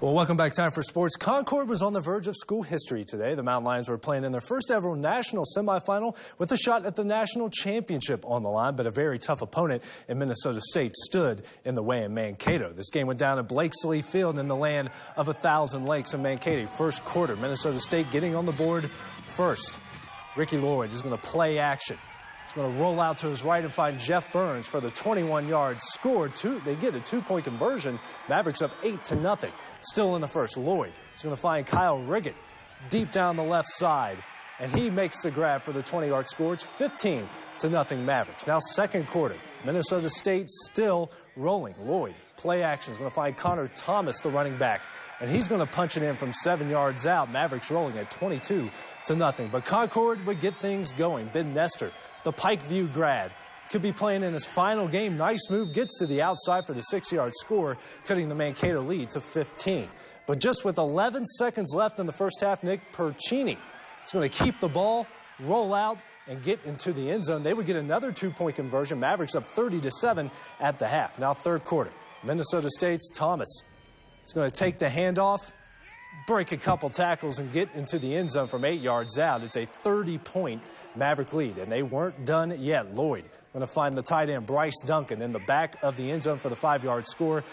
Well, welcome back. Time for sports. Concord was on the verge of school history today. The Mountain Lions were playing in their first ever national semifinal with a shot at the national championship on the line, but a very tough opponent in Minnesota State stood in the way in Mankato. This game went down at Blakesley Field in the land of 1,000 lakes in Mankato. First quarter, Minnesota State getting on the board first. Ricky Lloyd is going to play action. He's going to roll out to his right and find Jeff Burns for the 21-yard score. They get a two-point conversion. Mavericks up 8-0. Still in the first, Lloyd is going to find Kyle Riggett deep down the left side, and he makes the grab for the 20-yard score. It's 15-0 Mavericks. Now second quarter, Minnesota State still rolling. Lloyd, play action, is going to find Connor Thomas, the running back, and he's going to punch it in from 7 yards out. Mavericks rolling at 22-0. But Concord would get things going. Ben Nestor, the Pikeview grad, could be playing in his final game. Nice move, gets to the outside for the 6-yard score, cutting the Mankato lead to 15. But just with 11 seconds left in the first half, Nick Percini is going to keep the ball, roll out, and get into the end zone. They would get another two-point conversion. Mavericks up 30-7 at the half. Now third quarter, Minnesota State's Thomas is going to take the handoff, break a couple tackles, and get into the end zone from 8 yards out. It's a 30-point Maverick lead, and they weren't done yet. Lloyd going to find the tight end Bryce Duncan in the back of the end zone for the 5-yard score.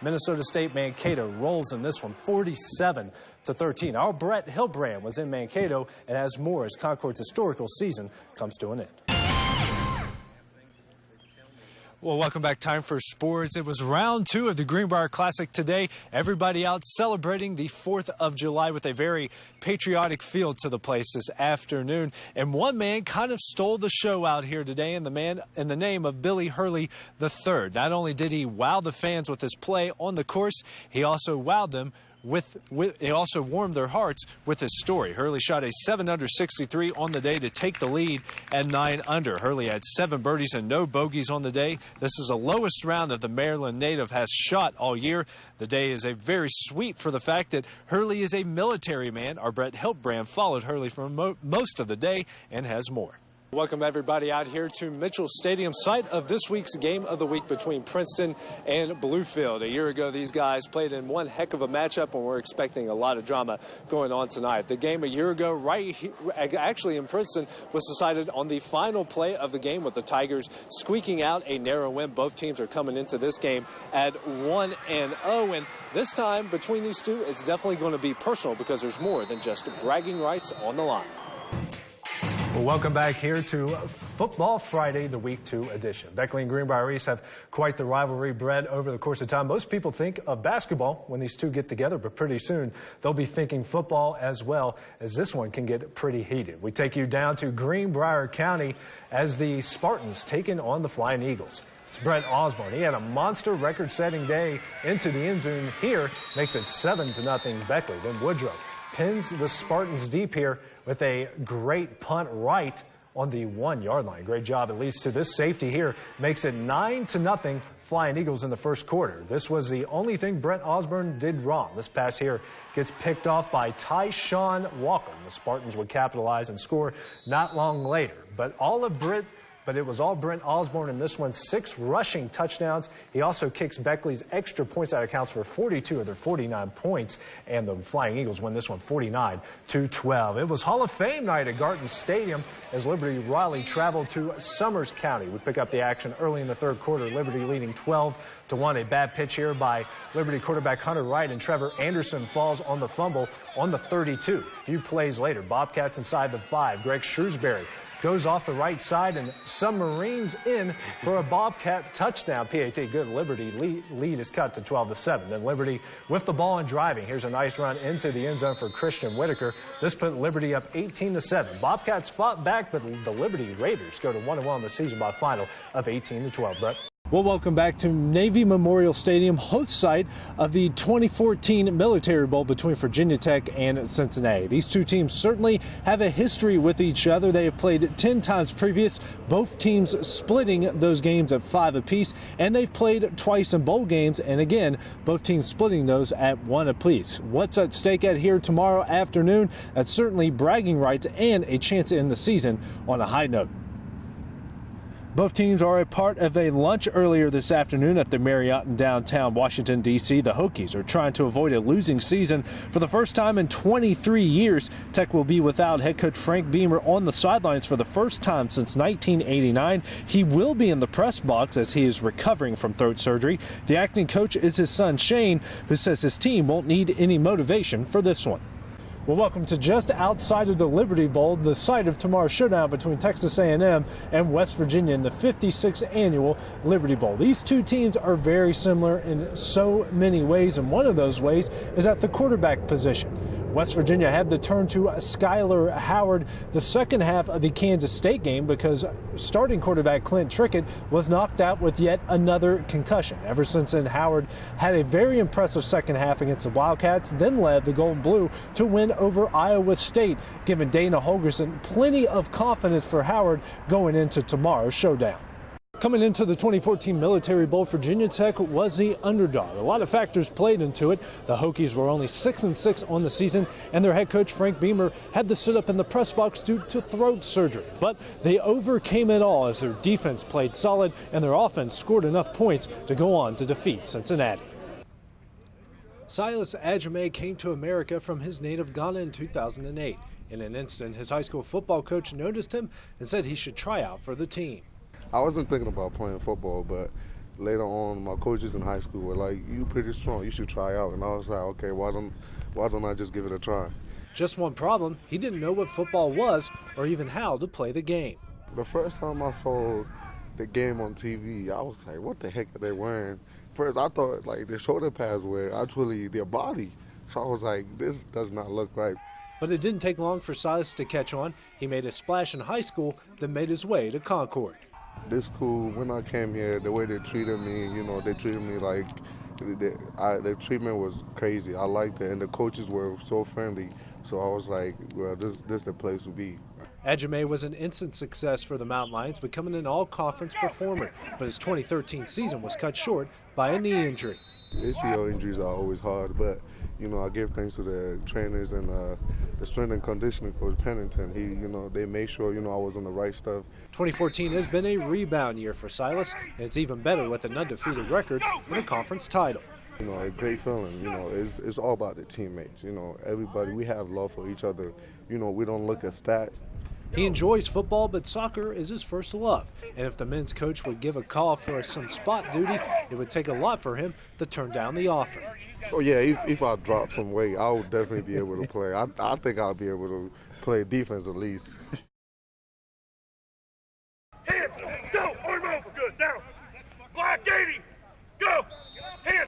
Minnesota State Mankato rolls in this one 47-13. Our Brett Hilbrand was in Mankato and has more as Concord's historical season comes to an end. Well, welcome back. Time for sports. It was round 2 of the Greenbrier Classic today. Everybody out celebrating the 4th of July with a very patriotic feel to the place this afternoon. And one man kind of stole the show out here today, in the name of Billy Hurley III. Not only did he wow the fans with his play on the course, he also wowed them it also warmed their hearts with his story. Hurley shot a 7-under 63 on the day to take the lead at 9-under. Hurley had 7 birdies and no bogeys on the day. This is the lowest round that the Maryland native has shot all year. The day is a very sweet for the fact that Hurley is a military man. Our Brett Hilbrand followed Hurley for most of the day and has more. Welcome everybody out here to Mitchell Stadium, site of this week's game of the week between Princeton and Bluefield. A year ago, these guys played in one heck of a matchup, and we're expecting a lot of drama going on tonight. The game a year ago, right here, actually in Princeton, was decided on the final play of the game, with the Tigers squeaking out a narrow win. Both teams are coming into this game at 1-0, and this time between these two, it's definitely going to be personal because there's more than just bragging rights on the line. Well, welcome back here to Football Friday, the Week 2 edition. Beckley and Greenbrier East have quite the rivalry bred over the course of time. Most people think of basketball when these two get together, but pretty soon they'll be thinking football as well, as this one can get pretty heated. We take you down to Greenbrier County as the Spartans taking on the Flying Eagles. It's Brent Osborne. He had a monster record-setting day into the end zone here, makes it 7-0 Beckley. Then Woodrow pins the Spartans deep here with a great punt right on the 1-yard line. Great job. It leads to this safety here. Makes it 9-0 Flying Eagles in the first quarter. This was the only thing Brent Osborne did wrong. This pass here gets picked off by Tyshawn Walker. The Spartans would capitalize and score not long later. But it was all Brent Osborne in this one. 6 rushing touchdowns. He also kicks Beckley's extra points. That accounts for 42 of their 49 points. And the Flying Eagles win this one 49-12. It was Hall of Fame night at Garden Stadium as Liberty Raleigh traveled to Summers County. We pick up the action early in the third quarter. Liberty leading 12-1. A bad pitch here by Liberty quarterback Hunter Wright, and Trevor Anderson falls on the fumble on the 32. A few plays later, Bobcats inside the 5. Greg Shrewsbury goes off the right side and submarines in for a Bobcat touchdown. PAT good. Liberty lead is cut to 12-7. Then Liberty with the ball and driving. Here's a nice run into the end zone for Christian Whitaker. This put Liberty up 18-7. Bobcats fought back, but the Liberty Raiders go to 1-1 in the season by a final of 18-12. Brett. Well, welcome back to Navy Memorial Stadium, host site of the 2014 Military Bowl between Virginia Tech and Cincinnati. These two teams certainly have a history with each other. They have played 10 times previous, both teams splitting those games at 5 apiece, and they've played twice in bowl games, and again, both teams splitting those at 1 apiece. What's at stake at here tomorrow afternoon? That's certainly bragging rights and a chance to end the season on a high note. Both teams are a part of a lunch earlier this afternoon at the Marriott in downtown Washington, D.C. The Hokies are trying to avoid a losing season. For the first time in 23 years, Tech will be without head coach Frank Beamer on the sidelines for the first time since 1989. He will be in the press box as he is recovering from throat surgery. The acting coach is his son Shane, who says his team won't need any motivation for this one. Well, welcome to just outside of the Liberty Bowl, the site of tomorrow's showdown between Texas A&M and West Virginia in the 56th annual Liberty Bowl. These two teams are very similar in so many ways, and one of those ways is at the quarterback position. West Virginia had to turn to Skyler Howard the second half of the Kansas State game because starting quarterback Clint Trickett was knocked out with yet another concussion. Ever since then, Howard had a very impressive second half against the Wildcats, then led the Gold and Blue to win over Iowa State, giving Dana Holgorsen plenty of confidence for Howard going into tomorrow's showdown. Coming into the 2014 Military Bowl, Virginia Tech was the underdog. A lot of factors played into it. The Hokies were only 6-6 on the season, and their head coach Frank Beamer had to sit up in the press box due to throat surgery. But they overcame it all as their defense played solid and their offense scored enough points to go on to defeat Cincinnati. Silas Ajame came to America from his native Ghana in 2008. In an instant, his high school football coach noticed him and said he should try out for the team. I wasn't thinking about playing football, but later on, my coaches in high school were like, "You pretty strong, you should try out." And I was like, "Okay, why don't I just give it a try?" Just one problem, he didn't know what football was or even how to play the game. The first time I saw the game on TV, I was like, "What the heck are they wearing?" First, I thought like the shoulder pads were actually their body, so I was like, "This does not look right." But it didn't take long for Silas to catch on. He made a splash in high school, then made his way to Concord. This school, when I came here, the way they treated me, they treated me like the treatment was crazy. I liked it, and the coaches were so friendly. So I was like, well, this the place to be. Ajame was an instant success for the Mountain Lions, becoming an all-conference performer. But his 2013 season was cut short by a knee injury. ACL injuries are always hard, but I give thanks to the trainers and the strength and conditioning coach Pennington. They made sure I was on the right stuff. 2014 has been a rebound year for Silas, and it's even better with an undefeated record and a conference title. A great feeling. It's all about the teammates. Everybody, we have love for each other. We don't look at stats. He enjoys football, but soccer is his first love. And if the men's coach would give a call for some spot duty, it would take a lot for him to turn down the offer. Oh yeah, if I drop some weight, I would definitely be able to play. I think I'll be able to play defense at least.